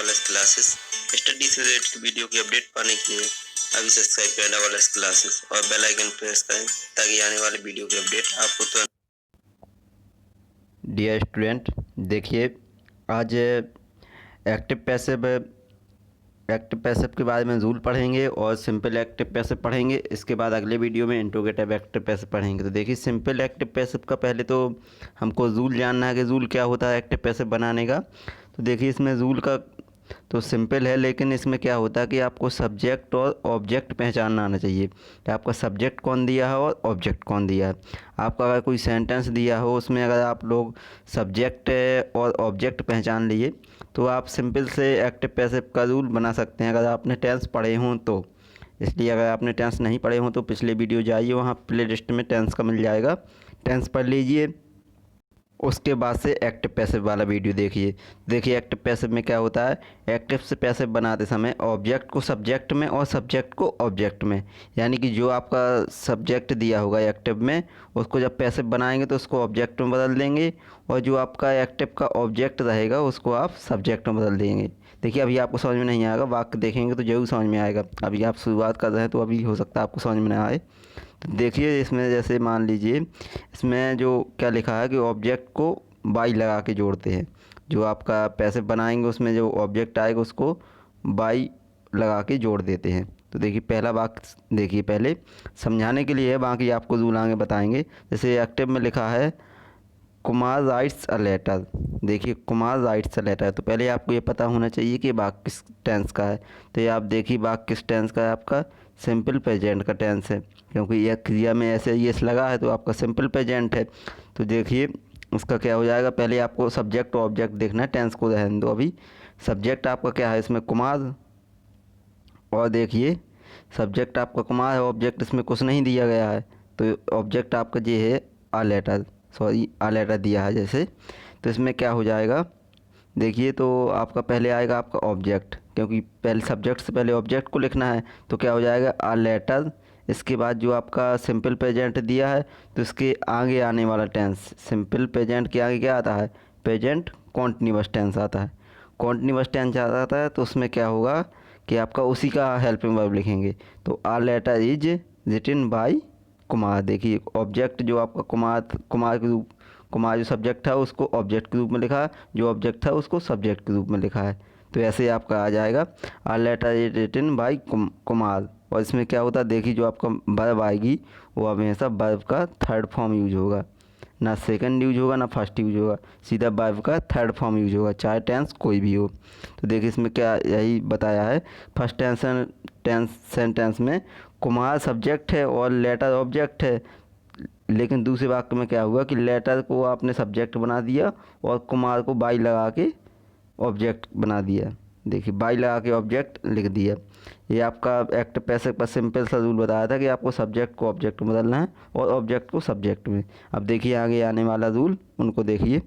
वाला classes study से related video की अपडेट पाने के लिए अभी सब्सक्राइब करें वाला क्लासेस और बेल आइकन प्रेस करें ताकि आने वाले वीडियो की अपडेट आपको तुरंत। डियर स्टूडेंट, देखिए आज एक्टिव पैसिव के बारे में रूल पढ़ेंगे और सिंपल एक्टिव पैसिव पढ़ेंगे। इसके बाद अगले वीडियो में इंट्रोगेटिव एक्टिव पैसिव पढ़ेंगे। तो देखिए सिंपल एक्टिव पैसिव का पहले तो हमको रूल जानना है कि रूल क्या होता है एक्टिव पैसिव बनाने का। तो देखिए इसमें रूल का तो सिंपल है, लेकिन इसमें क्या होता है कि आपको सब्जेक्ट और ऑब्जेक्ट पहचानना आना चाहिए कि आपका सब्जेक्ट कौन दिया है और ऑब्जेक्ट कौन दिया है। आपका अगर कोई सेंटेंस दिया हो, उसमें अगर आप लोग सब्जेक्ट और ऑब्जेक्ट पहचान लिए तो आप सिंपल से एक्टिव पैसिव का रूल बना सकते हैं, अगर आपने टेंस पढ़े हों तो। इसलिए अगर आपने टेंस नहीं पढ़े हों तो पिछले वीडियो जाइए, वहाँ प्ले लिस्ट में टेंस का मिल जाएगा, टेंस पढ़ लीजिए। उसके बाद से एक्टिव पैसिव वाला वीडियो देखिए। देखिए एक्टिव पैसिव में क्या होता है, एक्टिव से पैसिव बनाते समय ऑब्जेक्ट को सब्जेक्ट में और सब्जेक्ट को ऑब्जेक्ट में, यानी कि जो आपका सब्जेक्ट दिया होगा एक्टिव में, उसको जब पैसिव बनाएंगे तो उसको ऑब्जेक्ट में बदल देंगे, और जो आपका एक्टिव का ऑब्जेक्ट रहेगा उसको आप सब्जेक्ट में बदल देंगे। देखिए अभी आपको समझ में नहीं आएगा, वाक्य देखेंगे तो जरूर समझ में आएगा। अभी आप शुरुआत कर रहे हैं तो अभी हो सकता है आपको समझ में ना आए। तो देखिए इसमें जैसे मान लीजिए इसमें जो क्या लिखा है कि ऑब्जेक्ट को बाई लगा के जोड़ते हैं। जो आपका पैसिव बनाएंगे उसमें जो ऑब्जेक्ट आएगा उसको बाई लगा के जोड़ देते हैं। तो देखिए पहला वाक्य देखिए, पहले समझाने के लिए है, बाकी आपको रूल आगे बताएंगे। जैसे एक्टिव में लिखा है कुमार राइट्स अ लेटर। देखिए कुमार राइट्स अ लेटर, तो पहले आपको ये पता होना चाहिए कि वाक्य किस टेंस का है। तो ये आप देखिए वाक्य किस टेंस का है, आपका सिंपल प्रेजेंट का टेंस है, क्योंकि यह क्रिया में ऐसे यस लगा है तो आपका सिंपल प्रेजेंट है। तो देखिए उसका क्या हो जाएगा, पहले आपको सब्जेक्ट और ऑब्जेक्ट देखना है, टेंस को रहने दो अभी। सब्जेक्ट आपका क्या है इसमें कुमार, और देखिए सब्जेक्ट आपका कुमार है, ऑब्जेक्ट इसमें कुछ नहीं दिया गया है, तो ऑब्जेक्ट आपका ये है a letter, sorry a letter दिया है जैसे। तो इसमें क्या हो जाएगा, देखिए तो आपका पहले आएगा आपका ऑब्जेक्ट, क्योंकि पहले सब्जेक्ट से पहले ऑब्जेक्ट को लिखना है। तो क्या हो जाएगा आ लेटर, इसके बाद जो आपका सिंपल प्रेजेंट दिया है तो इसके आगे आने वाला टेंस, सिंपल प्रेजेंट के आगे क्या आता है, प्रेजेंट कॉन्टिन्यूअस टेंस आता है। कॉन्टिन्यूअस टेंस आता है तो उसमें क्या होगा कि आपका उसी का हेल्पिंग वर्ब लिखेंगे। तो a letter is written by Kumar. देखिए ऑब्जेक्ट जो आपका कुमार के रूप, कुमार जो सब्जेक्ट था उसको ऑब्जेक्ट के रूप में लिखा, जो ऑब्जेक्ट था उसको सब्जेक्ट के रूप में लिखा है। तो ऐसे आपका आ जाएगा a letter is written by Kumar. और इसमें क्या होता है, देखिए जो आपका वर्ब आएगी वो हमेशा वर्ब का थर्ड फॉर्म यूज होगा, ना सेकंड यूज होगा ना फर्स्ट यूज होगा, सीधा वर्ब का थर्ड फॉर्म यूज होगा, चाहे टेंस कोई भी हो। तो देखिए इसमें क्या यही बताया है, फर्स्ट टेंस सेंटेंस में कुमार सब्जेक्ट है और लेटर ऑब्जेक्ट है, लेकिन दूसरे वाक्य में क्या हुआ कि लेटर को आपने सब्जेक्ट बना दिया और कुमार को बाई लगा के ऑब्जेक्ट बना दिया। देखिए बाई लगा के ऑब्जेक्ट लिख दिया। ये आपका एक्टिव पैसिव का सिंपल सा रूल बताया था कि आपको सब्जेक्ट को ऑब्जेक्ट में बदलना है और ऑब्जेक्ट को सब्जेक्ट में। अब देखिए आगे आने वाला रूल, उनको देखिए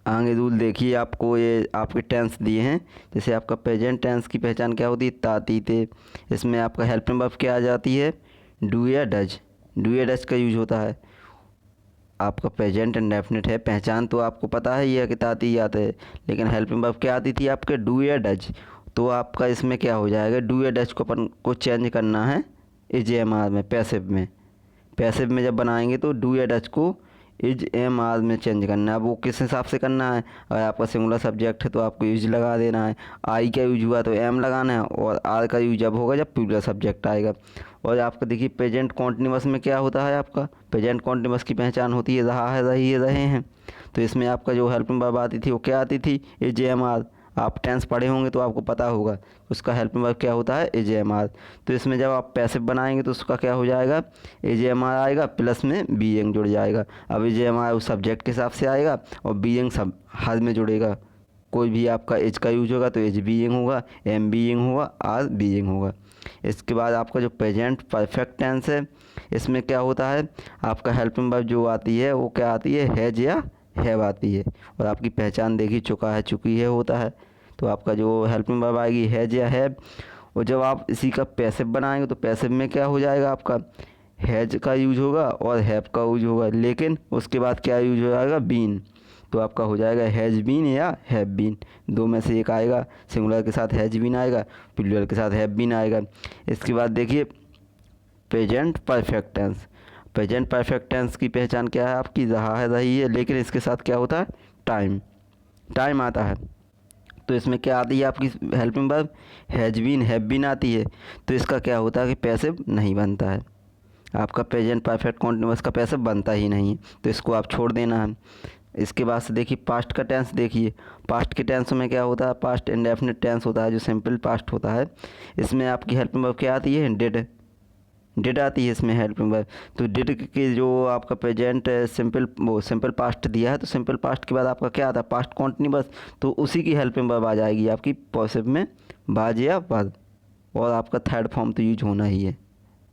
आगे रूल देखिए। आपको ये आपके टेंस दिए हैं, जैसे आपका प्रेजेंट टेंस की पहचान क्या होती है, ताती थे। इसमें आपका हेल्पिंग वर्ब क्या आ जाती है, डू या डज। डू या डज का यूज होता है, आपका प्रेजेंट इंडेफिनिट है, पहचान तो आपको पता है ये कि ताती आते है, लेकिन हेल्पिंग वर्ब क्या आती थी आपके डू या डज। तो आपका इसमें क्या हो जाएगा, डू या डज को अपन को चेंज करना है इज एम आर में, पैसिव में। पैसिव में जब बनाएंगे तो डू या डज को इज एम आर में चेंज करना है। अब वो किस हिसाब से करना है, अगर आपका सिंगुलर सब्जेक्ट है तो आपको यूज लगा देना है, आई का यूज हुआ तो एम लगाना है, और आर का यूज जब होगा जब प्लूरल सब्जेक्ट आएगा। और आपका देखिए प्रेजेंट कॉन्टिन्यूअस में क्या होता है, आपका प्रेजेंट कॉन्टिन्यूअस की पहचान होती है रहा है, रही है, रहे हैं। तो इसमें आपका जो हेल्पिंग वर्ब आती थी वो क्या आती थी, इज एम आर। आप टेंस पढ़े होंगे तो आपको पता होगा उसका हेल्पिंग वर्ब क्या होता है, इज एम आर। तो इसमें जब आप पैसिव बनाएंगे तो उसका क्या हो जाएगा, इज एम आर आएगा प्लस में बीइंग जुड़ जाएगा। अब इज एम आर उस सब्जेक्ट के हिसाब से आएगा और बीइंग सब हर में जुड़ेगा। कोई भी आपका एज का यूज होगा तो एज बीइंग होगा, एम बीइंग होगा, आर बीइंग होगा। इसके बाद आपका जो प्रेजेंट परफेक्ट टेंस है, इसमें क्या होता है, आपका हेल्पिंग वर्ब जो आती है वो क्या आती है, हैज या हैव आती है। और आपकी पहचान देखी चुका है, चुकी है होता है। तो आपका जो हेल्पिंग वर्ब आएगी हैज या हैव। और जब आप इसी का पैसिव बनाएंगे तो पैसिव में क्या हो जाएगा, आपका हैज का यूज होगा और हैव का यूज होगा, लेकिन उसके बाद क्या यूज हो जाएगा, बीन। तो आपका हो जाएगा हैज़ बीन या हैव बीन, दो में से एक आएगा। सिंगुलर के साथ हैज़ बीन आएगा, प्लूरल के साथ हैव बीन आएगा। इसके बाद देखिए present perfect tense. Present perfect tense की पहचान क्या है आपकी, रहा है रही है, लेकिन इसके साथ क्या होता है, टाइम आता है। तो इसमें क्या आती है आपकी helping verb, has been have been आती है। तो इसका क्या होता है कि पैसिव नहीं बनता है, आपका प्रेजेंट परफेक्ट कॉन्टिन्यूअस का पैसिव बनता ही नहीं है, तो इसको आप छोड़ देना है। इसके बाद से देखिए पास्ट का टेंस। देखिए पास्ट के टेंस में क्या होता है, पास्ट इंडेफिनिट टेंस होता है जो सिंपल पास्ट होता है। इसमें आपकी हेल्पिंग वर्ब क्या आती है, डिड आती है इसमें हेल्पिंग वर्ब। तो डिड के जो आपका प्रेजेंट सिंपल पास्ट दिया है, तो सिंपल पास्ट के बाद आपका क्या आता है, पास्ट कॉन्टिन्यूअस, तो उसी की हेल्पिंग वर्ब आ जाएगी आपकी पॉसिव में, बाज या वर्ब, और आपका थर्ड फॉर्म तो यूज होना ही है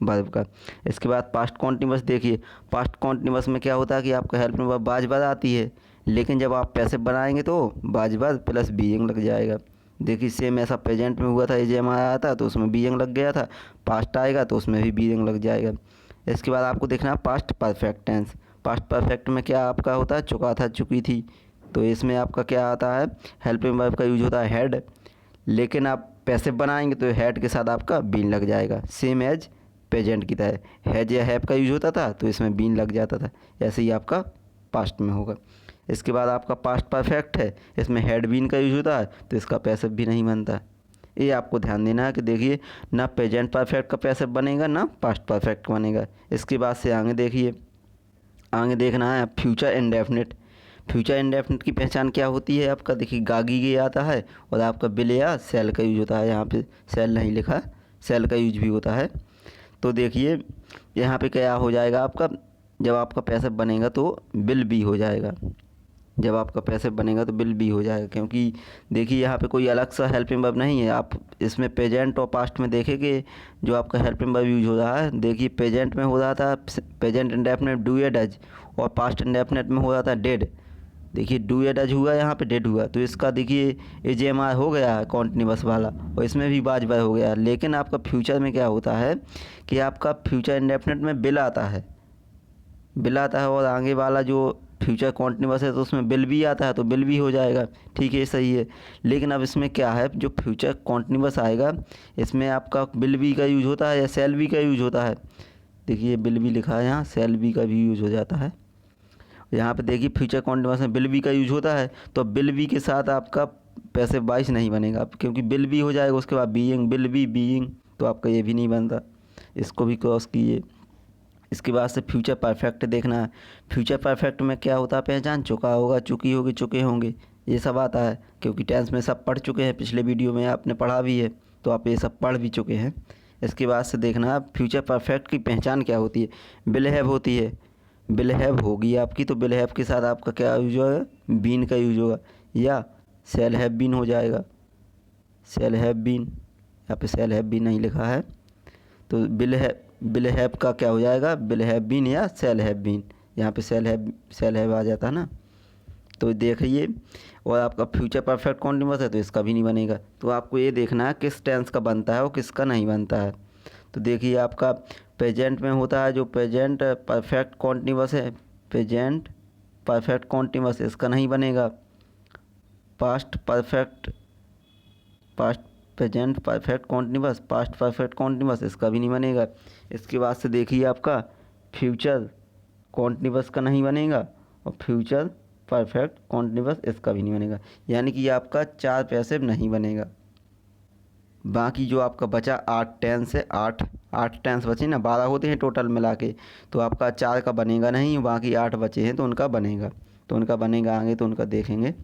वर्ब का। इसके बाद पास्ट कॉन्टिन्यूअस। देखिए पास्ट कॉन्टिन्यूअस में क्या होता है कि आपका हेल्पिंग वर्ब बाज वर्ब आती है, लेकिन जब आप पैसिव बनाएंगे तो बाज वर्ब प्लस बीइंग लग जाएगा। देखिए सेम ऐसा प्रेजेंट में हुआ था, एजेम आया था तो उसमें बीइंग लग गया था, पास्ट आएगा तो उसमें भी बीइंग लग जाएगा। इसके बाद आपको देखना है past perfect tense. Past perfect में क्या आपका होता है, चुका था, चुकी थी। तो इसमें आपका क्या आता है, हेल्पिंग वर्ब का यूज होता है हैड, लेकिन आप पैसिव बनाएंगे तो हैड के साथ आपका बीन लग जाएगा, सेम एज प्रेजेंट की तरह। हैज या हैव का यूज होता था तो इसमें बीन लग जाता था, ऐसे ही आपका पास्ट में होगा। इसके बाद आपका पास्ट परफेक्ट है, इसमें हैड बीन का यूज होता है तो इसका पैसिव भी नहीं बनता। ये आपको ध्यान देना है कि देखिए ना प्रेजेंट परफेक्ट का पैसिव बनेगा ना पास्ट परफेक्ट बनेगा। इसके बाद से आगे देखिए, आगे देखना है फ्यूचर इंडेफिनिट। फ्यूचर इंडेफिनिट की पहचान क्या होती है आपका, देखिए गागी के आता है और आपका बिल या सेल का यूज होता है। यहाँ पे सेल नहीं लिखा, सेल का यूज भी होता है। तो देखिए यहाँ पे क्या हो जाएगा आपका, जब आपका पैसिव बनेगा तो बिल भी हो जाएगा, जब आपका पैसिव बनेगा तो बिल भी हो जाएगा, क्योंकि देखिए यहाँ पे कोई अलग सा हेल्पिंग वर्ब नहीं है। आप इसमें प्रेजेंट और पास्ट में देखेंगे जो आपका हेल्पिंग वर्ब यूज हो रहा है, देखिए प्रेजेंट में हो रहा था प्रेजेंट इंडेफिनिट डू या डज, और पास्ट इंडेफिनिट में हो रहा था डेड। देखिए डू या डज हुआ, यहाँ पे डेड हुआ, तो इसका देखिए एजेएमआर हो गया है कॉन्टिन्यूअस वाला, और इसमें भी बाज बार हो गया। लेकिन आपका फ्यूचर में क्या होता है कि आपका फ्यूचर इंडेफिनिट में बिल आता है, और आगे वाला जो फ्यूचर कॉन्टिन्यूअस है तो उसमें बिल भी आता है तो बिल भी हो जाएगा, ठीक है, सही है। लेकिन अब इसमें क्या है, जो फ्यूचर कॉन्टिन्यूअस आएगा इसमें आपका बिल भी का यूज होता है या सेल भी का यूज होता है। देखिए बिल भी लिखा है यहाँ, सेल भी का भी यूज हो जाता है। यहाँ पे देखिए फ्यूचर कॉन्टिन्यूअस में बिल बी का यूज होता है, तो बिल बी के साथ आपका पैसिव वॉइस नहीं बनेगा, क्योंकि बिल बी हो जाएगा, उसके बाद बीइंग, बिल बी बीइंग, तो आपका ये भी नहीं बनता, इसको भी क्रॉस कीजिए। इसके बाद से फ्यूचर परफेक्ट देखना है। फ्यूचर परफेक्ट में क्या होता है, पहचान, चुका होगा, चुकी होगी, चुके होंगे, ये सब आता है, क्योंकि टेंस में सब पढ़ चुके हैं, पिछले वीडियो में आपने पढ़ा भी है, तो आप ये सब पढ़ भी चुके हैं। इसके बाद से देखना है फ्यूचर परफेक्ट की पहचान क्या होती है, विल हैव होती है, विल हैव होगी आपकी, तो विल हैव के साथ आपका क्या यूज होगा, बीन का यूज होगा, या शैल हैव बीन हो जाएगा, शैल हैव बीन, यहाँ पे शैल हैव बीन नहीं लिखा है, तो विल हैव का क्या हो जाएगा, विल हैव बीन या शैल हैव बीन, यहाँ पे शैल हैव आ जाता है ना। तो देखिए, और आपका फ्यूचर परफेक्ट कॉन्टिन्यूअस है तो इसका भी नहीं बनेगा। तो आपको ये देखना है किस टेंस का बनता है और किसका नहीं बनता है। तो देखिए आपका प्रेजेंट में होता है जो प्रेजेंट परफेक्ट कॉन्टिन्यूअस है, प्रेजेंट परफेक्ट कॉन्टिन्यूअस, इसका नहीं बनेगा। Past present perfect continuous, past perfect continuous, इसका भी नहीं बनेगा। इसके बाद से देखिए आपका फ्यूचर कॉन्टिन्यूअस का नहीं बनेगा, और फ्यूचर परफेक्ट कॉन्टिन्यूअस, इसका भी नहीं बनेगा। यानी कि आपका 4 पैसिव नहीं बनेगा। बाकी जो आपका बचा 8 टेंस है, 8 टेंस बचे ना, 12 होते हैं टोटल मिला के, तो आपका 4 का बनेगा नहीं, बाकी 8 बचे हैं तो उनका बनेगा, आगे तो उनका देखेंगे।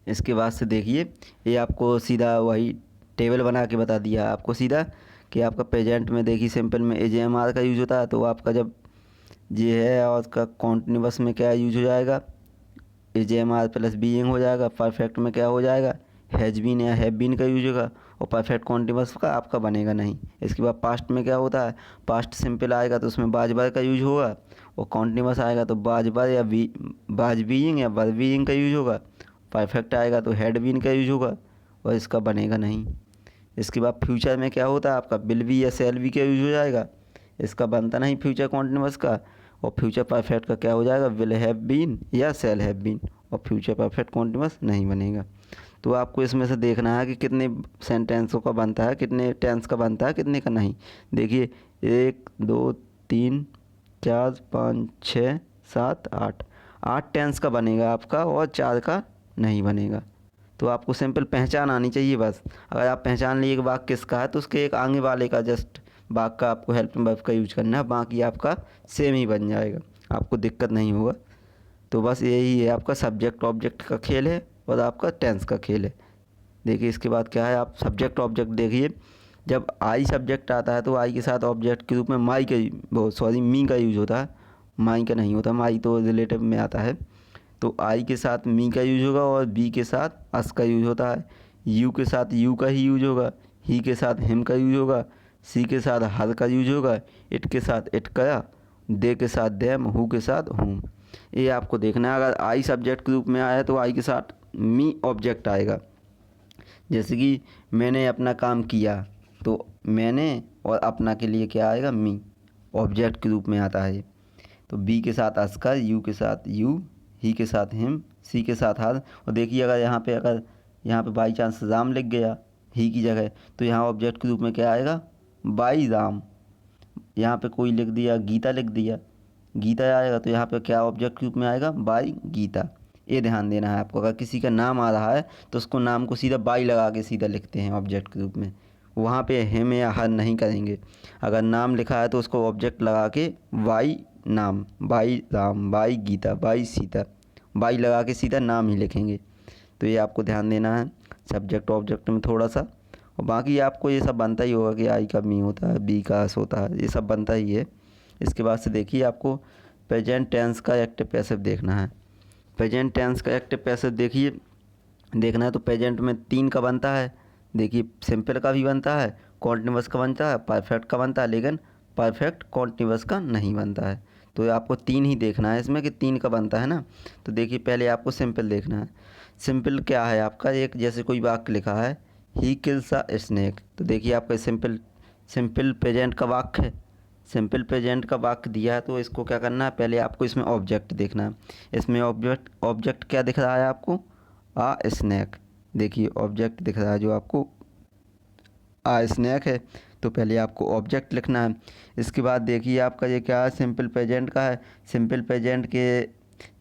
इसके बाद से देखिए ये आपको सीधा वही टेबल बना के बता दिया आपको सीधा कि आपका प्रेजेंट में देखिए सिंपल में एजेएमआर का यूज होता है, तो आपका जब ये है और उसका कॉन्टिन्यूअस में क्या यूज हो जाएगा, एजेएमआर प्लस बीइंग हो जाएगा। परफेक्ट में क्या हो जाएगा, हैज बीन या हैव बीन का यूज होगा, और परफेक्ट कॉन्टिन्यूअस का आपका बनेगा नहीं। इसके बाद पास्ट में क्या होता है, पास्ट सिंपल आएगा तो उसमें बाज बार का यूज होगा, और कॉन्टिन्यूअस आएगा तो बाज बार या बाज बीइंग या वर बीइंग का यूज होगा। परफेक्ट आएगा तो हैड बीन का यूज होगा, और इसका बनेगा नहीं। इसके बाद फ्यूचर में क्या होता है आपका, विल बी या शैल बी का यूज हो जाएगा, इसका बनता नहीं फ्यूचर कॉन्टिन्यूअस का, और फ्यूचर परफेक्ट का क्या हो जाएगा, विल हैव बीन या शैल हैव बीन, और फ्यूचर परफेक्ट कॉन्टिन्यूअस नहीं बनेगा। तो आपको इसमें से देखना है कि कितने सेंटेंसों का बनता है, कितने टेंस का बनता है, कितने का नहीं। देखिए 1 2 3 4 5 6 7 8, 8 टेंस का बनेगा आपका और 4 का नहीं बनेगा। तो आपको सिंपल पहचान आनी चाहिए बस। अगर आप पहचान लिए कि वाक्य किसका है तो उसके एक आगे वाले का जस्ट वाक्य का आपको हेल्पिंग वर्ब का यूज करना है, बाकी आपका सेम ही बन जाएगा, आपको दिक्कत नहीं होगा। तो बस यही है, आपका सब्जेक्ट ऑब्जेक्ट का खेल है और आपका टेंस का खेल है। देखिए इसके बाद क्या है, आप सब्जेक्ट ऑब्जेक्ट देखिए। जब आई सब्जेक्ट आता है तो आई के साथ ऑब्जेक्ट के रूप में माई का मी का यूज होता है, माई का नहीं होता, माई तो रिलेटिव में आता है। तो आई के साथ मी का यूज होगा और बी के साथ अस का यूज होता है। यू के साथ यू का ही यूज होगा, ही के साथ हिम का यूज होगा, सी के साथ हर का यूज होगा, इट के साथ इट का, दे के साथ देम, हु के साथ हुम। ये आपको देखना है। अगर आई सब्जेक्ट के रूप में आया तो आई के साथ मी ऑब्जेक्ट आएगा। जैसे कि मैंने अपना काम किया तो मैंने और अपना के लिए क्या आएगा, मी ऑब्जेक्ट के रूप में आता है। तो बी के साथ अस का, यू के साथ यू, ही के साथ हिम, सी के साथ हर। और देखिए अगर यहाँ पे बाई चांस राम लिख गया ही की जगह तो यहाँ ऑब्जेक्ट के रूप में क्या आएगा, बाई राम। यहाँ पे कोई लिख दिया गीता लिख दिया, गीता आएगा तो यहाँ पे क्या ऑब्जेक्ट के रूप में आएगा, बाई गीता। ये ध्यान देना है आपको। अगर किसी का नाम आ रहा है तो उसको नाम को सीधा बाई लगा के सीधा लिखते हैं ऑब्जेक्ट के रूप में, वहाँ पे हिम या हर नहीं करेंगे। अगर नाम लिखा है तो उसको ऑब्जेक्ट लगा के बाई नाम, by Ram, by Geeta, by Sita, by लगा के सीधा नाम ही लिखेंगे। तो ये आपको ध्यान देना है सब्जेक्ट ऑब्जेक्ट में थोड़ा सा। और बाकी आपको ये सब बनता ही होगा कि आई का मी होता है, बी का अस होता है, ये सब बनता ही है। इसके बाद से देखिए आपको प्रेजेंट टेंस का एक्टिव पैसिव देखना है। प्रेजेंट टेंस का एक्टिव पैसिव देखना है तो प्रेजेंट में 3 का बनता है। देखिए सिंपल का भी बनता है, कॉन्टिन्यूअस का बनता है, परफेक्ट का बनता है, लेकिन परफेक्ट कॉन्टिन्यूअस का नहीं बनता है। तो आपको 3 ही देखना है इसमें कि 3 का बनता है ना। तो देखिए पहले आपको सिंपल देखना है। सिंपल क्या है आपका, एक जैसे कोई वाक्य लिखा है ही किल्स अ स्नेक, तो देखिए आपका सिंपल प्रेजेंट का वाक्य है। सिंपल प्रेजेंट का वाक्य दिया है तो इसको क्या करना है, पहले आपको इसमें ऑब्जेक्ट देखना है। इसमें ऑब्जेक्ट क्या दिख रहा है आपको, आ स्नैक। देखिए ऑब्जेक्ट दिख रहा है जो आपको आ स्नैक है, तो पहले आपको ऑब्जेक्ट लिखना है। इसके बाद देखिए आपका ये क्या है, सिंपल प्रेजेंट का है। सिंपल प्रेजेंट के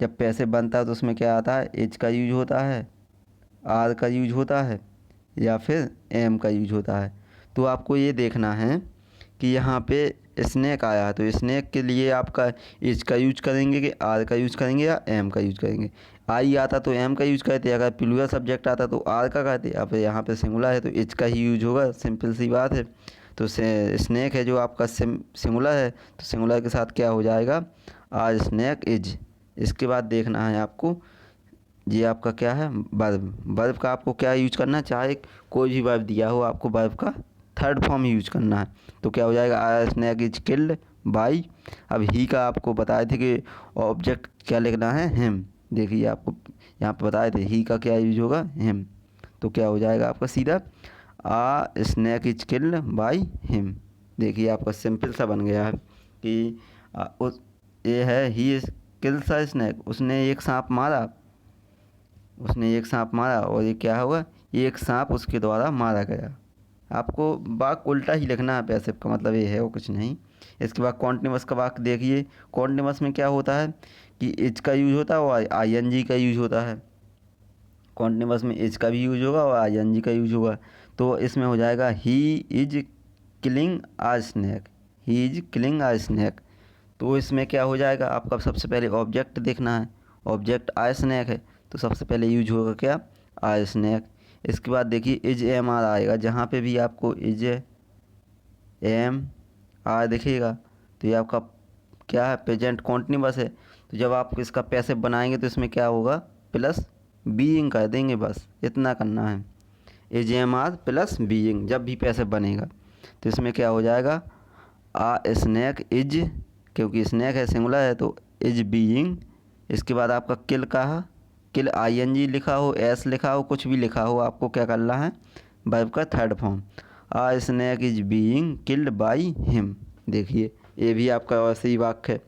जब पैसे बनता है तो उसमें क्या आता है, एच का यूज होता है, आर का यूज होता है या फिर एम का यूज होता है। तो आपको ये देखना है कि यहाँ पे स्नैक आया है तो स्नैक के लिए आपका एच का यूज करेंगे कि आर का यूज करेंगे या एम का यूज करेंगे। आई आता तो एम का यूज करते, अगर प्लूरल सब्जेक्ट आता तो आर का करते, अब यहाँ पे सिंगुलर है तो एच का ही यूज होगा, सिंपल सी बात है। तो स्नैक है जो आपका सिंगुलर है तो सिंगुलर के साथ क्या हो जाएगा, आर स्नैक इज। इसके बाद देखना है आपको ये आपका क्या है, वर्ब का आपको क्या यूज करना है, चाहे कोई भी वर्ब दिया हो आपको वर्ब का थर्ड फॉर्म यूज करना है। तो क्या हो जाएगा, आई स्नैक इज किल्ड बाई। अब ही का आपको बताए थे कि ऑब्जेक्ट क्या लिखना है, हिम। देखिए आपको यहाँ पे बताए थे ही का क्या यूज होगा, हिम। तो क्या हो जाएगा आपका सीधा a snake is killed by him. देखिए आपका सिंपल सा बन गया है कि ये है ही किल्स अ स्नैक, उसने एक सांप मारा और ये क्या होगा, ये एक सांप उसके द्वारा मारा गया। आपको वाक्य उल्टा ही लिखना है, पैसिव का मतलब ये है वो कुछ नहीं। इसके बाद कॉन्टिन्यूअस का वाक्य देखिए। कॉन्टिन्यूअस में क्या होता है कि इज का यूज होता है और आईएनजी का यूज होता है। कॉन्टिन्यूअस में इज का भी यूज होगा और आईएनजी का यूज होगा। तो इसमें हो जाएगा he is killing a snake, he is killing a snake. तो इसमें क्या हो जाएगा, आपका सबसे पहले ऑब्जेक्ट देखना है। ऑब्जेक्ट आ स्नैक है तो सबसे पहले यूज होगा क्या, आ स्नैक। इसके बाद देखिए इज एम आर आएगा, जहाँ पे भी आपको इज एम आर दिखेगा तो ये आपका क्या है, प्रेजेंट कॉन्टिन्यूअस है। तो जब आप इसका पैसिव बनाएंगे तो इसमें क्या होगा, प्लस बीइंग कर देंगे, बस इतना करना है। Is am are plus being जब भी पैसिव बनेगा तो इसमें क्या हो जाएगा, आ स्नैक इज, क्योंकि स्नैक है सिंगुलर है तो इज बीइंग। इसके बाद आपका किल का है, किल आईएनजी लिखा हो, एस लिखा हो, कुछ भी लिखा हो, आपको क्या करना है, वर्ब का third form, a snake is being killed by him. देखिए ये भी आपका वैसे ही वाक्य है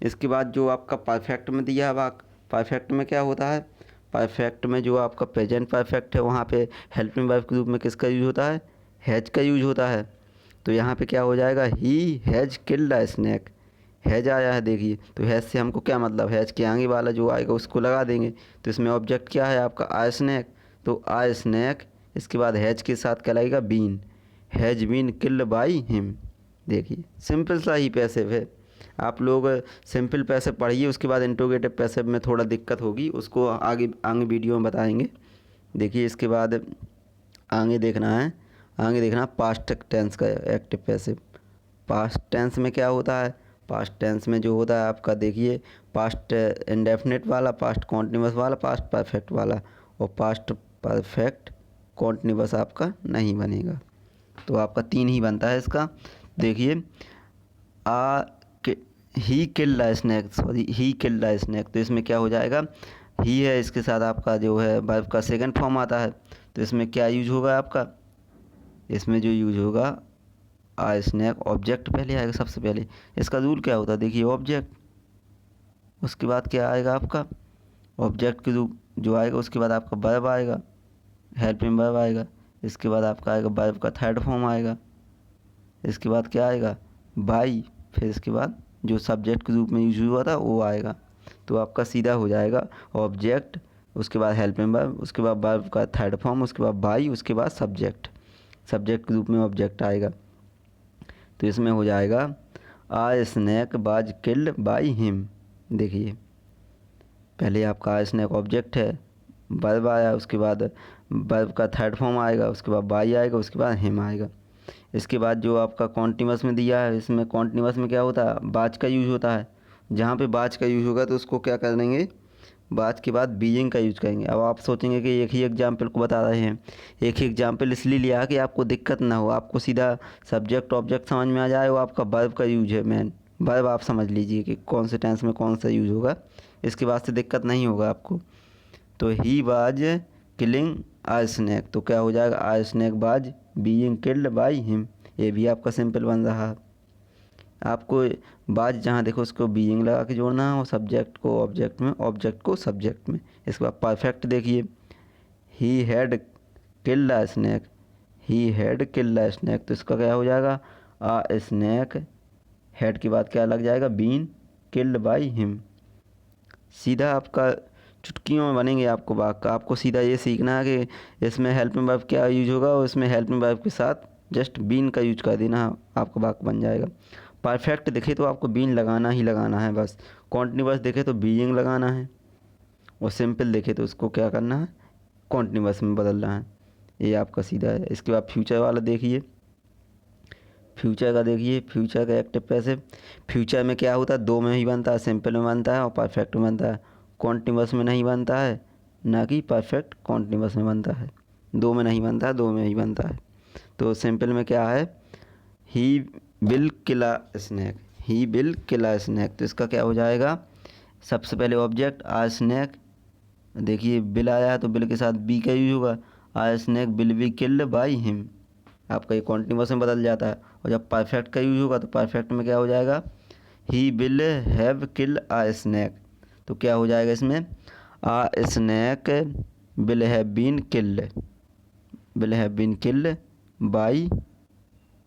इसके बाद जो आपका परफेक्ट में दिया है वाक, परफेक्ट में क्या होता है, परफेक्ट में जो आपका प्रेजेंट परफेक्ट है वहाँ पे हेल्पिंग वर्ब के रूप में किसका यूज होता है, हैज का यूज होता है। तो यहाँ पे क्या हो जाएगा, he has killed a snake, has आया है देखिए, तो हैज से हमको क्या मतलब, हैज के आगे वाला जो आएगा उसको लगा देंगे। तो इसमें ऑब्जेक्ट क्या है आपका, आ स्नैक, तो आ स्नैक, इसके बाद हैज के साथ क्या लगेगा, been, has been killed by him. देखिए सिंपल सा ही पैसिव है। आप लोग सिंपल पैसिव पढ़िए, उसके बाद इंट्रोगेटिव पैसिव में थोड़ा दिक्कत होगी, उसको आगे आगे वीडियो में बताएंगे। देखिए इसके बाद आगे देखना है, आगे देखना पास्ट टेंस का एक्टिव पैसिव। पास्ट टेंस में क्या होता है, पास्ट टेंस में जो होता है आपका देखिए, पास्ट इंडेफिनिट वाला, पास्ट कॉन्टिन्यूअस वाला, पास्ट परफेक्ट वाला, और पास्ट परफेक्ट कॉन्टिन्यूअस आपका नहीं बनेगा। तो आपका 3 ही बनता है इसका। देखिए he killed a snake, sorry he killed a snake, तो इसमें क्या हो जाएगा, ही है, इसके साथ आपका जो है वर्ब का सेकंड फॉर्म आता है। तो इसमें क्या यूज होगा आपका, इसमें जो यूज होगा आ स्नैक, ऑब्जेक्ट पहले आएगा सबसे पहले। इसका रूल क्या होता है, देखिए ऑब्जेक्ट, उसके बाद क्या आएगा आपका, ऑब्जेक्ट के रूप जो आएगा उसके बाद आपका वर्ब आएगा, हेल्पिंग वर्ब आएगा, इसके बाद आपका आएगा वर्ब का थर्ड फॉर्म आएगा, इसके बाद क्या आएगा, बाई, फिर इसके बाद जो सब्जेक्ट के रूप में यूज हुआ था वो आएगा। तो आपका सीधा हो जाएगा ऑब्जेक्ट, उसके बाद हेल्पिंग वर्ब, उसके बाद वर्ब का थर्ड फॉर्म, उसके बाद बाई, उसके बाद सब्जेक्ट, सब्जेक्ट के रूप में ऑब्जेक्ट आएगा। तो इसमें हो जाएगा आ स्नैक बाज किल्ड बाई हिम। देखिए पहले आपका आ स्नैक ऑब्जेक्ट है, वर्ब आया, उसके बाद वर्ब का थर्ड फॉर्म आएगा, उसके बाद बाई आएगा, उसके बाद हिम आएगा। इसके बाद जो आपका कॉन्टिन्यूअस में दिया है, इसमें कॉन्टिन्यूअस में क्या होता है, बाज का यूज होता है। जहाँ पे बाज का यूज होगा तो उसको क्या करेंगे, बाज के बाद बीइंग का यूज करेंगे। अब आप सोचेंगे कि एक ही एग्जाम्पल को बता रहे हैं, एक ही एग्जाम्पल इसलिए लिया कि आपको दिक्कत ना हो, आपको सीधा सब्जेक्ट ऑब्जेक्ट समझ में आ जाए। वो आपका वर्ब का यूज है, मेन वर्ब आप समझ लीजिए कि कौन से टेंस में कौन सा यूज होगा, इसके बाद से दिक्कत नहीं होगा आपको। तो ही बाज किलिंग आ स्नैक, तो क्या हो जाएगा, आ स्नैक बाज बीइंग किल्ड बाई हिम। ये भी आपका सिंपल बन रहा है। आपको बाज जहाँ देखो उसको बीइंग लगा के जोड़ना है, और सब्जेक्ट को ऑब्जेक्ट में, ऑब्जेक्ट को सब्जेक्ट में। इसके बाद परफेक्ट देखिए, he had killed a snake, he had killed a snake, तो इसका क्या हो जाएगा, आ स्नैक, हैड के बाद क्या लग जाएगा, बीन किल्ड बाई हिम। सीधा आपका चुटकियों में बनेंगे आपको वाक्य। आपको सीधा ये सीखना है कि इसमें हेल्पिंग वर्ब क्या यूज होगा, और इसमें हेल्पिंग वर्ब के साथ जस्ट बीन का यूज कर देना, आपका वाक्य बन जाएगा। परफेक्ट दिखे तो आपको बीन लगाना ही लगाना है बस, कॉन्टिन्यूअस दिखे तो बीइंग लगाना है, और सिंपल देखे तो उसको क्या करना है, कॉन्टिन्यूअस में बदलना है। ये आपका सीधा है। इसके बाद फ्यूचर वाला देखिए, फ्यूचर का देखिए, फ्यूचर का एक्टिव पैसिव। फ्यूचर में क्या होता है, 2 में ही बनता है, सिंपल में बनता है और परफेक्ट में बनता है। कॉन्टिन्यूअस में नहीं बनता है, ना कि परफेक्ट कॉन्टिन्यूअस में बनता है। 2 में नहीं बनता है, 2 में ही बनता है। तो सिंपल में क्या है, he will kill a snake, he will kill a snake, तो इसका क्या हो जाएगा, सबसे पहले ऑब्जेक्ट आ स्नैक, देखिए बिल आया है तो बिल के साथ बी का यूज होगा, a snake will be killed by him. आपका ये कॉन्टिन्यूअस में बदल जाता है। और जब परफेक्ट का यूज होगा तो परफेक्ट में क्या हो जाएगा, he will have killed a snake, तो क्या हो जाएगा इसमें, a snake will have been killed, will have been killed by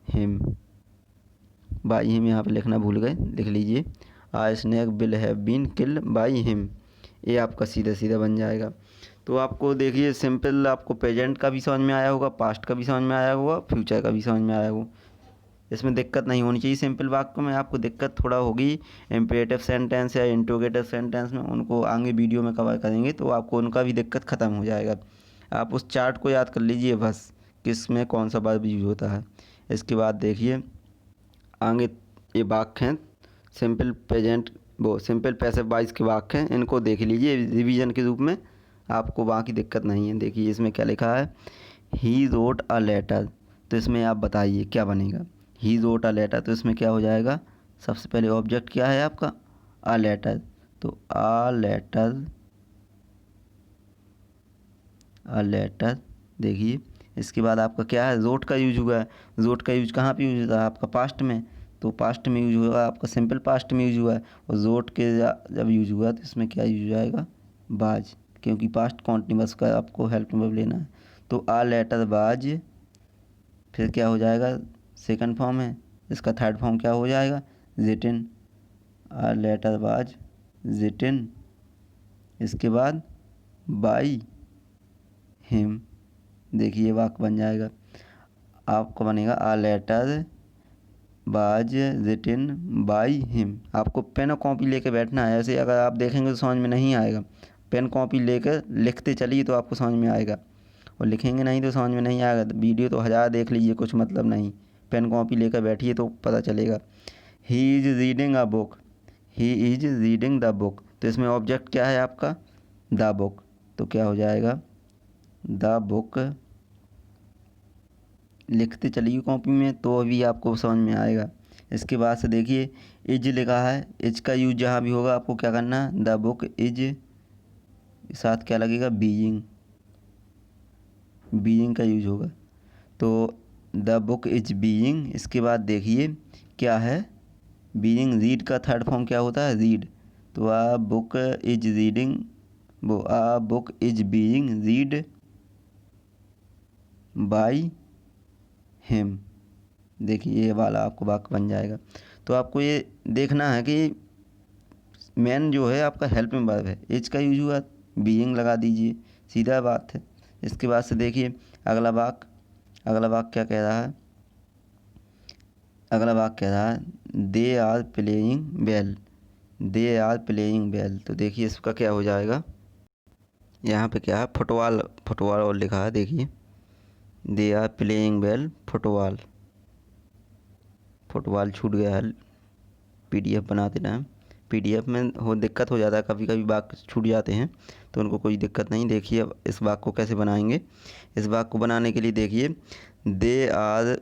him. By him यहाँ पे लिखना भूल गए, लिख लीजिए, a snake will have been killed by him. ये आपका सीधा सीधा बन जाएगा। तो आपको देखिए सिंपल, आपको प्रेजेंट का भी समझ में आया होगा, पास्ट का भी समझ में आया होगा, फ्यूचर का भी समझ में आया होगा। इसमें दिक्कत नहीं होनी चाहिए। सिंपल वाक्य में आपको दिक्कत थोड़ा होगी, इम्पेरेटिव सेंटेंस या इंट्रोगेटिव सेंटेंस में, उनको आगे वीडियो में कवर करेंगे तो आपको उनका भी दिक्कत ख़त्म हो जाएगा। आप उस चार्ट को याद कर लीजिए बस, किस में कौन सा वर्ब यूज होता है। इसके बाद देखिए आगे ये वाक्य हैं सिंपल प्रेजेंट, वो सिंपल पैसिव वॉइस के वाक्य हैं, इनको देख लीजिए रिवीजन के रूप में, आपको बाकी दिक्कत नहीं है। देखिए इसमें क्या लिखा है, ही रोट अ लेटर, तो इसमें आप बताइए क्या बनेगा, ही रोट अ लेटर, तो इसमें क्या हो जाएगा, सबसे पहले ऑब्जेक्ट क्या है आपका, अ लेटर, तो अ लेटर, अ लेटर। देखिए इसके बाद आपका क्या है, रोट का यूज हुआ है, रोट का यूज कहाँ पे यूज होता है आपका, पास्ट में, तो पास्ट में यूज हुआ आपका, सिंपल पास्ट में यूज हुआ है। और जोट के जब यूज हुआ तो इसमें क्या यूज हो जाएगा, बाज, क्योंकि पास्ट कॉन्टिन्यूअस का आपको हेल्प में लेना है। तो आ लेटर बाज, फिर क्या हो जाएगा, सेकंड फॉर्म है, इसका थर्ड फॉर्म क्या हो जाएगा, रिटन। आ लेटर बाज रिटन, इसके बाद बाई हिम, देखिए वाक्य बन जाएगा। आपको बनेगा आ लेटर बाज रिटन बाई हिम। आपको पेन और कॉपी लेके बैठना है, ऐसे अगर आप देखेंगे तो समझ में नहीं आएगा। पेन कॉपी लेकर लिखते चलिए तो आपको समझ में आएगा, और लिखेंगे नहीं तो समझ में नहीं आएगा। तो वीडियो तो 1000 देख लीजिए, कुछ मतलब नहीं। पेन कॉपी लेकर बैठिए तो पता चलेगा। He is reading a book, he is reading the book, तो इसमें ऑब्जेक्ट क्या है आपका, द बुक, तो क्या हो जाएगा, द बुक। लिखते चलिए कॉपी में तो अभी आपको समझ में आएगा। इसके बाद से देखिए इज लिखा है, इज का यूज जहाँ भी होगा आपको क्या करना है, द बुक इज, साथ क्या लगेगा, बीइंग, बीइंग का यूज होगा। तो द बुक इज बीइंग, इसके बाद देखिए क्या है, बीइंग, रीड का थर्ड फॉर्म क्या होता है, रीड। तो आ बुक इज रीडिंग, वो a book is being read by him. देखिए ये वाला आपको वाक्य बन जाएगा। तो आपको ये देखना है कि मैन जो है आपका हेल्प में वर्ब है, एज का यूज हुआ, बीइंग लगा दीजिए, सीधा बात है। इसके बाद से देखिए अगला वाक्य, अगला वाक्य क्या कह रहा है, अगला वाक्य कह रहा है they are playing well, they are playing well. तो देखिए इसका क्या हो जाएगा, यहाँ पे क्या है, फुटबॉल, फुटबॉल और लिखा है, देखिए they are playing well football, football छूट गया है पीडीएफ बनाते टाइम। पीडीएफ में दिक्कत हो जाता है, कभी कभी वाक्य छूट जाते हैं, तो उनको कोई दिक्कत नहीं। देखिए अब इस वाक्य को कैसे बनाएंगे। इस वाक्य को बनाने के लिए देखिए they are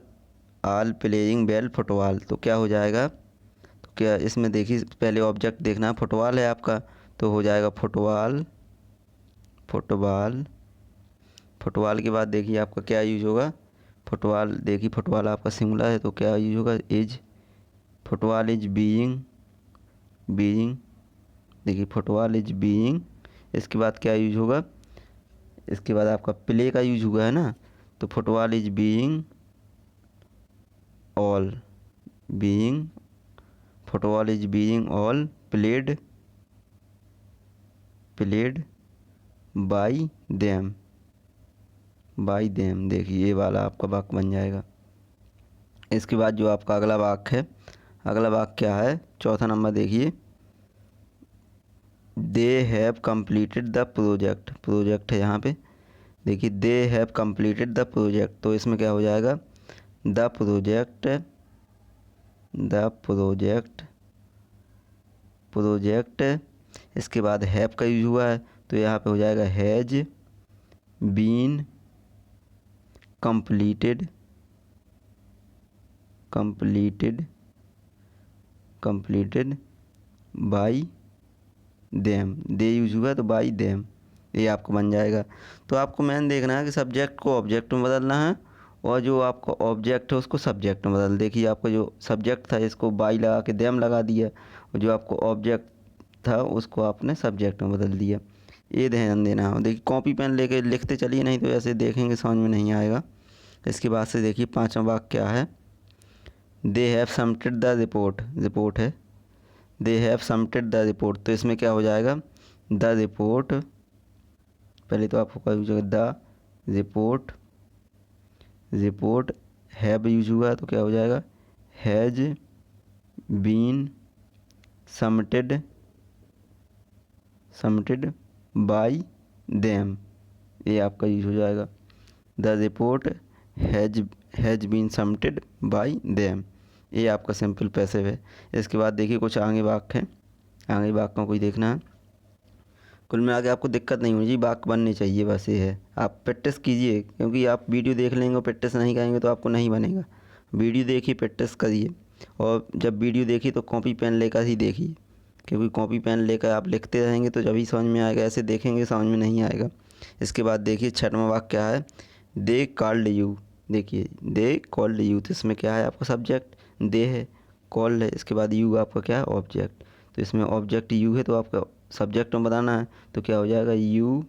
all playing well football, तो क्या हो जाएगा, तो क्या इसमें देखिए पहले ऑब्जेक्ट देखना है, फुटबॉल है आपका, तो हो जाएगा फुटबॉल, फुटबॉल, फुटबॉल के बाद देखिए आपका क्या यूज होगा, फुटबॉल, देखिए फुटबॉल आपका सिंगुलर है तो क्या यूज होगा, is, football is being, being, देखिए फुटबॉल इज बीइंग। इसके बाद क्या यूज होगा, इसके बाद आपका प्ले का यूज हुआ है ना, तो football is being all, being, football is being all played, played by them, by them. देखिए ये वाला आपका वाक्य बन जाएगा। इसके बाद जो आपका अगला वाक्य है, अगला वाक्य क्या है, चौथा नंबर देखिए they have completed the project, project है यहाँ पे, देखिए they have completed the project, तो इसमें क्या हो जाएगा, the project, the project, project. इसके बाद हैव का यूज हुआ है तो यहाँ पे हो जाएगा has been completed, completed, completed by them, they use हुआ तो बाई देम, ये आपको बन जाएगा। तो आपको मेन देखना है कि सब्जेक्ट को ऑब्जेक्ट में बदलना है, और जो आपका ऑब्जेक्ट है उसको सब्जेक्ट में बदल। देखिए आपका जो सब्जेक्ट था इसको बाई लगा के देम लगा दिया, और जो आपको ऑब्जेक्ट था उसको आपने सब्जेक्ट में बदल दिया, ये ध्यान देना है। देखिए कॉपी पेन लेके लिखते चलिए, नहीं तो ऐसे देखेंगे समझ में नहीं आएगा। इसके बाद से देखिए पाँचवा वाक्य क्या है, they have submitted the report, report है, they have submitted the report, तो इसमें क्या हो जाएगा, द रिपोर्ट, पहले तो आपको क्या यूज होगा, the report, report have use हुआ तो क्या हो जाएगा, has been submitted, submitted by them, ये आपका यूज हो जाएगा, the report has been submitted by them, ये आपका सिंपल पैसिव है। इसके बाद देखिए कुछ आगे वाक्य हैं, आगे वाक्यों को ही देखना है। कुल में आगे आपको दिक्कत नहीं होगी, वाक्य बनने चाहिए, बस ये है। आप प्रैक्टिस कीजिए, क्योंकि आप वीडियो देख लेंगे और प्रैक्टिस नहीं करेंगे तो आपको नहीं बनेगा। वीडियो देखिए, प्रैक्टिस करिए, और जब वीडियो देखिए तो कॉपी पेन लेकर ही देखिए, क्योंकि कॉपी पेन लेकर आप लिखते रहेंगे तो जब ही समझ में आएगा, ऐसे देखेंगे समझ में नहीं आएगा। इसके बाद देखिए छठवां वाक्य क्या है, दे कॉल्ड यू, देखिए दे कॉल्ड यू, तो इसमें क्या है आपका सब्जेक्ट दे है, कॉल्ड है, इसके बाद यू आपका क्या है ऑब्जेक्ट। तो इसमें ऑब्जेक्ट यू है तो आपका सब्जेक्ट में बताना है, तो क्या हो जाएगा यू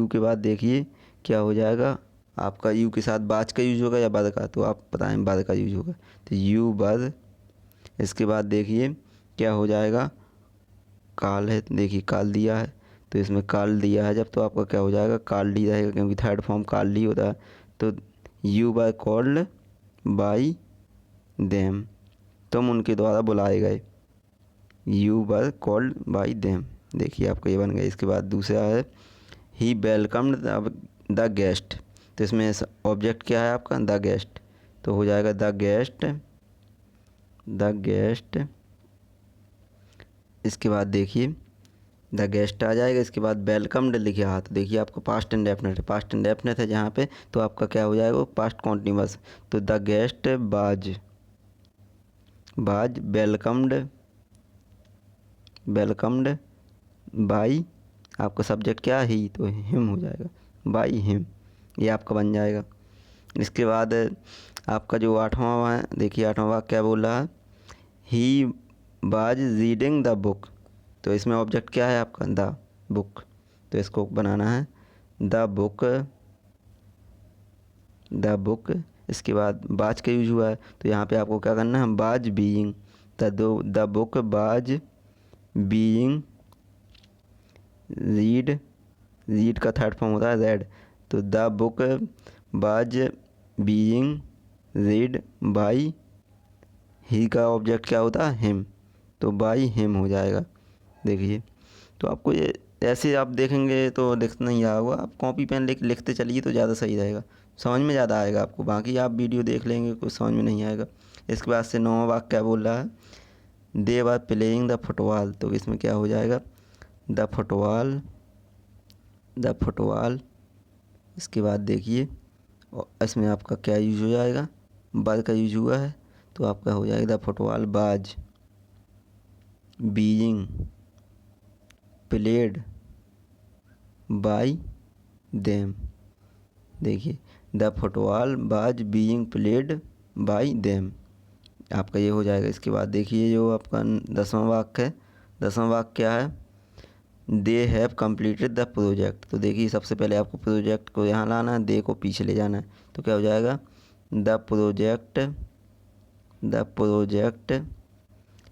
के बाद देखिए क्या हो जाएगा आपका, यू के साथ बाज का यूज होगा या बद का, तो आप बताएं बद का यूज होगा, तो यू बद। इसके बाद देखिए क्या हो जाएगा काल है, देखिए काल दिया है तो इसमें काल दिया है जब, तो आपका क्या हो जाएगा काल डी रहेगा, क्योंकि थर्ड फॉर्म काल डी होता है। तो you by called by them, तुम उनके द्वारा बुलाए गए, you were called by them. देखिए आपका ये बन गया। इसके बाद दूसरा है ही वेलकम्ड द गेस्ट, तो इसमें ऑब्जेक्ट क्या है आपका द गेस्ट, तो हो जाएगा द गेस्ट। इसके बाद देखिए द गेस्ट आ जाएगा। इसके बाद वेलकम्ड लिखा है तो देखिए आपका पास्ट इंडेफिनिट है, पास्ट इंडेफिनिट है जहाँ पे, तो आपका क्या हो जाएगा पास्ट कॉन्टिन्यूअस। तो द गेस्ट बाज वेलकम्ड बाई, आपका सब्जेक्ट क्या है ही, तो हिम हो जाएगा, बाई हिम, ये आपका बन जाएगा। इसके बाद आपका जो 8वां है, देखिए 8वां वाक्य क्या बोल रहा है, ही बाज रीडिंग द बुक, तो इसमें ऑब्जेक्ट क्या है आपका द बुक, तो इसको बनाना है द बुक। इसके बाद बाज का यूज हुआ है तो यहाँ पे आपको क्या करना है बाज बीइंग, द बुक बाज बीइंग रीड का थर्ड फॉर्म होता है रेड, तो द बुक बाज बीइंग रीड बाई, ही का ऑब्जेक्ट क्या होता है हिम, तो बाई हिम हो जाएगा। देखिए तो आपको ये ऐसे आप देखेंगे तो लिखना नहीं आएगा, आप कॉपी पेन लिखते चलिए तो ज़्यादा सही रहेगा, समझ में ज़्यादा आएगा आपको, बाकी आप वीडियो देख लेंगे कुछ समझ में नहीं आएगा। इसके बाद से 9वां वाक्य क्या बोल रहा है, दे वर प्लेइंग द फुटबॉल, तो इसमें क्या हो जाएगा द फुटबॉल। इसके बाद देखिए इसमें आपका क्या यूज हो जाएगा बाज का यूज हुआ है, तो आपका हो जाएगा द फुटबॉल बाज बीइंग प्लेड बाई देम। देखिए द फुटबॉल बाज बीइंग प्लेड बाई देम, आपका ये हो जाएगा। इसके बाद देखिए जो आपका 10वां वाक्य है, 10वां वाक्य क्या है, they have completed the project, तो देखिए सबसे पहले आपको प्रोजेक्ट को यहाँ लाना है, दे को पीछे ले जाना है, तो क्या हो जाएगा द प्रोजेक्ट।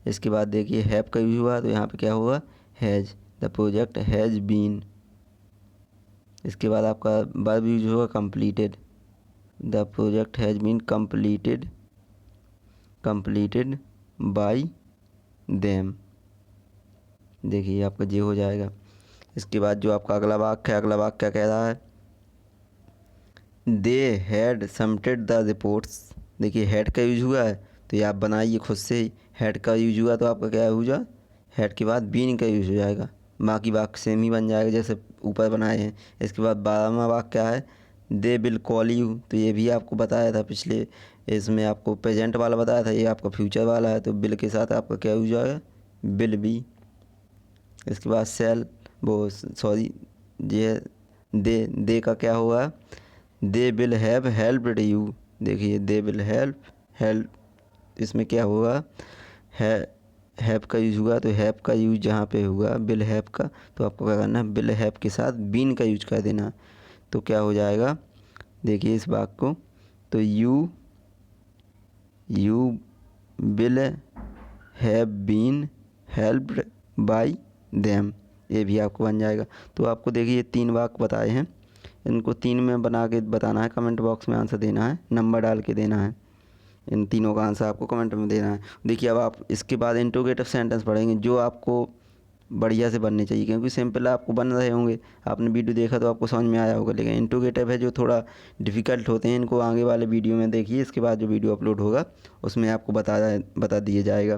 इसके बाद देखिए हैव का यूज हुआ तो यहाँ पे क्या हुआ has, the project has been. इसके बाद आपका वर्ब यूज होगा completed, the project has been completed by them. देखिए आपका ये हो जाएगा। इसके बाद जो आपका अगला वाक्य है, अगला वाक्य क्या कह रहा है, they had submitted the reports, देखिए हेड का यूज हुआ है तो ये आप बनाइए खुद से ही, हेड का यूज हुआ तो आपका क्या हुआ हेड के बाद बीन का यूज हो जाएगा, बाकी वाक्य सेम ही बन जाएगा जैसे ऊपर बनाए हैं। इसके बाद 12वां वाक्य क्या है, दे विल कॉल यू, तो ये भी आपको बताया था पिछले, इसमें आपको प्रेजेंट वाला बताया था, ये आपका फ्यूचर वाला है, तो बिल के साथ आपका क्या यूज आएगा बिल बी। इसके बाद सेल वो सॉरी ये दे का क्या हुआ, they will have helped you, देखिए दे विल हेल्प, इसमें क्या हुआ हैव का यूज हुआ, तो हैव का यूज जहाँ पे हुआ विल हैव का, तो आपको क्या करना है विल हैव के साथ बीन का यूज कर देना, तो क्या हो जाएगा देखिए इस वाक्य को, तो you will have been helped by them, ये भी आपको बन जाएगा। तो आपको देखिए 3 वाक्य बताए हैं, इनको 3 में बना के बताना है, कमेंट बॉक्स में आंसर देना है, नंबर डाल के देना है, इन तीनों का आंसर आपको कमेंट में देना है। देखिए अब आप इसके बाद इंट्रोगेटिव सेंटेंस पढ़ेंगे जो आपको बढ़िया से बनने चाहिए, क्योंकि सिंपल आपको बन रहे होंगे, आपने वीडियो देखा तो आपको समझ में आया होगा, लेकिन इंट्रोगेटिव है जो थोड़ा डिफ़िकल्ट होते हैं, इनको आगे वाले वीडियो में देखिए, इसके बाद जो वीडियो अपलोड होगा उसमें आपको बता दिया जाएगा।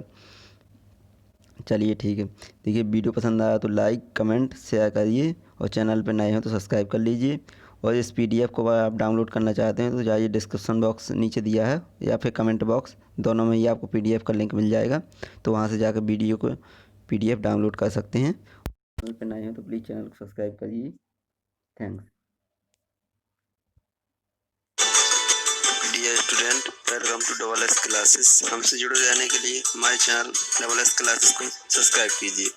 चलिए ठीक है, देखिए वीडियो पसंद आया तो लाइक कमेंट शेयर करिए, और चैनल पर नए हो तो सब्सक्राइब कर लीजिए। और इस PDF को अगर आप डाउनलोड करना चाहते हैं तो जाइए डिस्क्रिप्शन बॉक्स नीचे दिया है या फिर कमेंट बॉक्स, दोनों में ही आपको PDF का लिंक मिल जाएगा, तो वहाँ से जाकर वीडियो को PDF डाउनलोड कर सकते हैं। चैनल पर नए हो तो प्लीज़ चैनल को सब्सक्राइब करिए। Thanks. Dear student, welcome to double S classes. हमसे जुड़े रहने के लिए हमारे चैनल डबल एस क्लासेस को सब्सक्राइब कीजिए।